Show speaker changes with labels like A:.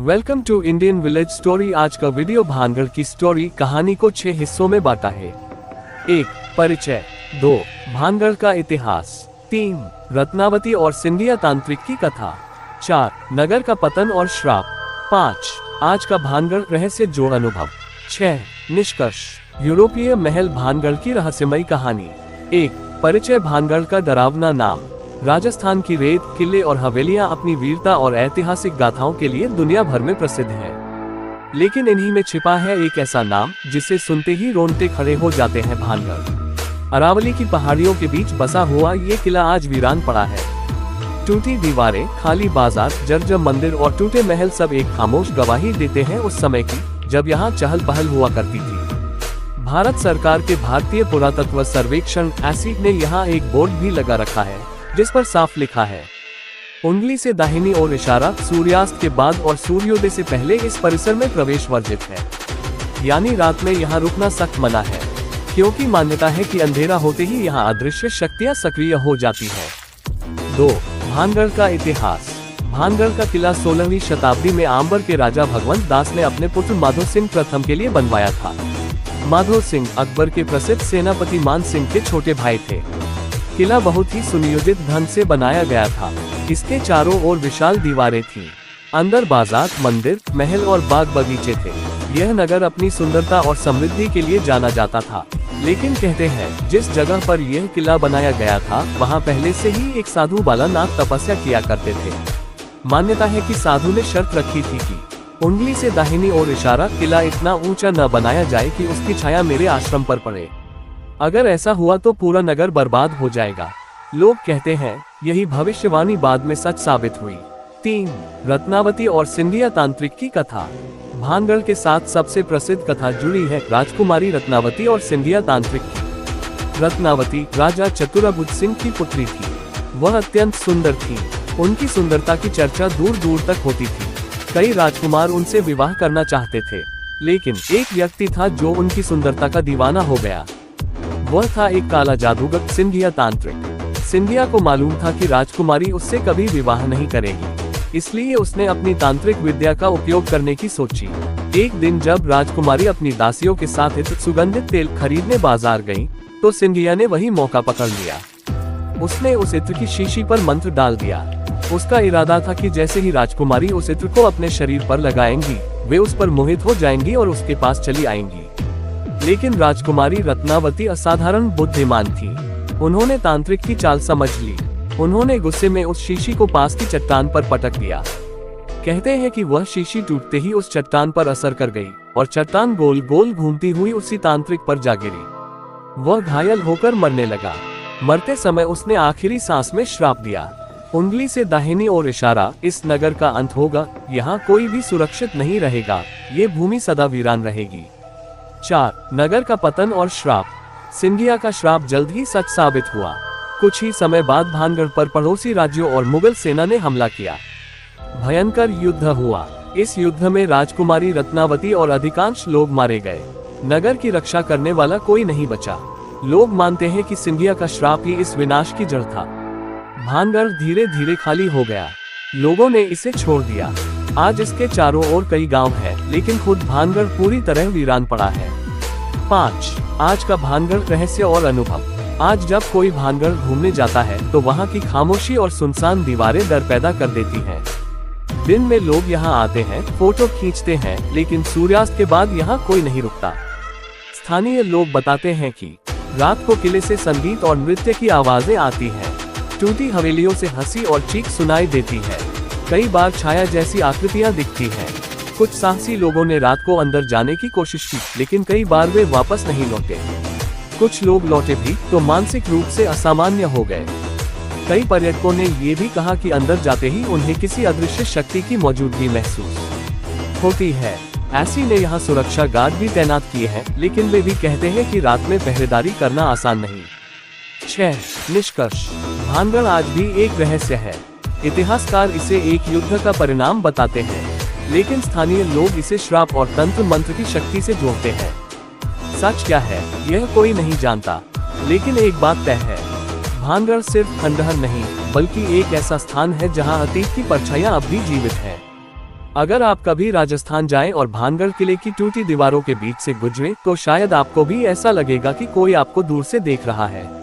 A: Welcome to Indian village story. आज का video Bhangarh की स्टोरी कहानी को 6 हिस्सों में बांटा है। 1. परिचय। 2. भानगढ़ का इतिहास। 3. रत्नावती और सिंधिया तांत्रिक की कथा। 4. नगर का पतन और श्राप। 5. आज का भानगढ़ रहस्य जोड़ अनुभव। 6. निष्कर्ष। यूरोपीय महल भानगढ़ की रहस्यमयी कहानी। 1. परिचय। भानगढ़ का डरावना नाम। राजस्थान की रेत, किले और हवेलियां अपनी वीरता और ऐतिहासिक गाथाओं के लिए दुनिया भर में प्रसिद्ध हैं। लेकिन इन्हीं में छिपा है एक ऐसा नाम जिसे सुनते ही रोंगटे खड़े हो जाते हैं। भानगढ़ अरावली की पहाड़ियों के बीच बसा हुआ ये किला आज वीरान पड़ा है। टूटी दीवारें, खाली बाजार, जर्जर मंदिर और टूटे महल सब एक खामोश गवाही देते हैं उस समय की जब यहाँ चहल पहल हुआ करती थी। भारत सरकार के भारतीय पुरातत्व सर्वेक्षण एसीड ने यहाँ एक बोर्ड भी लगा रखा है जिस पर साफ लिखा है, उंगली से दाहिनी ओर इशारा, सूर्यास्त के बाद और सूर्योदय से पहले इस परिसर में प्रवेश वर्जित है। यानी रात में यहाँ रुकना सख्त मना है, क्योंकि मान्यता है कि अंधेरा होते ही यहाँ अदृश्य शक्तियाँ सक्रिय हो जाती है। 2. भानगढ़ का इतिहास। भानगढ़ का किला 16वीं शताब्दी में आंबर के राजा भगवंत दास ने अपने पुत्र माधो सिंह प्रथम के लिए बनवाया था। माधो सिंह अकबर के प्रसिद्ध सेनापति मान सिंह के छोटे भाई थे। किला बहुत ही सुनियोजित ढंग से बनाया गया था। इसके चारों ओर विशाल दीवारें थीं। अंदर बाजार, मंदिर, महल और बाग बगीचे थे। यह नगर अपनी सुंदरता और समृद्धि के लिए जाना जाता था। लेकिन कहते हैं जिस जगह पर यह किला बनाया गया था वहां पहले से ही एक साधु बालानाथ तपस्या किया करते थे। मान्यता है कि साधु ने शर्त रखी थी कि उंगली से दाहिनी ओर इशारा, किला इतना ऊंचा न बनाया जाए कि उसकी छाया मेरे आश्रम पर पड़े। अगर ऐसा हुआ तो पूरा नगर बर्बाद हो जाएगा। लोग कहते हैं यही भविष्यवाणी बाद में सच साबित हुई। 3. रत्नावती और सिंधिया तांत्रिक की कथा। भानगढ़ के साथ सबसे प्रसिद्ध कथा जुड़ी है राजकुमारी रत्नावती और सिंधिया तांत्रिक की। रत्नावती राजा चतुरबुद्ध सिंह की पुत्री थी। वह अत्यंत सुंदर थी। उनकी सुंदरता की चर्चा दूर दूर तक होती थी। कई राजकुमार उनसे विवाह करना चाहते थे, लेकिन एक व्यक्ति था जो उनकी सुंदरता का दीवाना हो गया। वह था एक काला जादूगर, सिंधिया तांत्रिक। सिंधिया को मालूम था कि राजकुमारी उससे कभी विवाह नहीं करेगी, इसलिए उसने अपनी तांत्रिक विद्या का उपयोग करने की सोची। एक दिन जब राजकुमारी अपनी दासियों के साथ इत्र सुगंधित तेल खरीदने बाजार गई, तो सिंधिया ने वही मौका पकड़ लिया। उसने उस इत्र की शीशी पर मंत्र डाल दिया। उसका इरादा था कि जैसे ही राजकुमारी उस इत्र को अपने शरीर पर लगाएंगी, वे उस पर मोहित हो जाएंगी और उसके पास चली आएंगी। लेकिन राजकुमारी रत्नावती असाधारण बुद्धिमान थी। उन्होंने तांत्रिक की चाल समझ ली। उन्होंने गुस्से में उस शीशी को पास की चट्टान पर पटक दिया। कहते हैं कि वह शीशी टूटते ही उस चट्टान पर असर कर गई और चट्टान गोल गोल घूमती हुई उसी तांत्रिक पर जा गिरी। वह घायल होकर मरने लगा। मरते समय उसने आखिरी सांस में श्राप दिया, उंगली से दाहिनी ओर इशारा, इस नगर का अंत होगा, यहाँ कोई भी सुरक्षित नहीं रहेगा, ये भूमि सदा वीरान रहेगी। 4. नगर का पतन और श्राप। सिंधिया का श्राप जल्द ही सच साबित हुआ। कुछ ही समय बाद भानगढ़ पर पड़ोसी राज्यों और मुगल सेना ने हमला किया। भयंकर युद्ध हुआ। इस युद्ध में राजकुमारी रत्नावती और अधिकांश लोग मारे गए। नगर की रक्षा करने वाला कोई नहीं बचा। लोग मानते हैं कि सिंधिया का श्राप ही इस विनाश की जड़ था। भानगढ़ धीरे धीरे खाली हो गया। लोगों ने इसे छोड़ दिया। आज इसके चारों ओर कई गांव हैं, लेकिन खुद भानगढ़ पूरी तरह वीरान पड़ा है। 5. आज का भानगढ़ रहस्य और अनुभव। आज जब कोई भानगढ़ घूमने जाता है तो वहां की खामोशी और सुनसान दीवारें डर पैदा कर देती हैं। दिन में लोग यहां आते हैं, फोटो खींचते हैं, लेकिन सूर्यास्त के बाद यहां कोई नहीं रुकता। स्थानीय लोग बताते हैं कि रात को किले से संगीत और नृत्य की आवाजें आती हैं। टूटी हवेलियों से हंसी और चीख सुनाई देती है। कई बार छाया जैसी आकृतियां दिखती हैं। कुछ साहसी लोगों ने रात को अंदर जाने की कोशिश की, लेकिन कई बार वे वापस नहीं लौटे। कुछ लोग लौटे भी तो मानसिक रूप से असामान्य हो गए। कई पर्यटकों ने ये भी कहा कि अंदर जाते ही उन्हें किसी अदृश्य शक्ति की मौजूदगी महसूस होती है। ऐसी ने यहाँ सुरक्षा गार्ड भी तैनात किए हैं, लेकिन वे भी कहते हैं कि रात में पहरेदारी करना आसान नहीं। 6. निष्कर्ष। भानगढ़ आज भी एक रहस्य है। इतिहासकार इसे एक युद्ध का परिणाम बताते हैं, लेकिन स्थानीय लोग इसे श्राप और तंत्र मंत्र की शक्ति से जोड़ते हैं। सच क्या है यह कोई नहीं जानता, लेकिन एक बात तय है, भानगढ़ सिर्फ खंडहर नहीं बल्कि एक ऐसा स्थान है जहां अतीत की परछाइयां अब भी जीवित है। अगर आप कभी राजस्थान जाएं और भानगढ़ किले की टूटी दीवारों के बीच से गुजरें तो शायद आपको भी ऐसा लगेगा कि कोई आपको दूर से देख रहा है।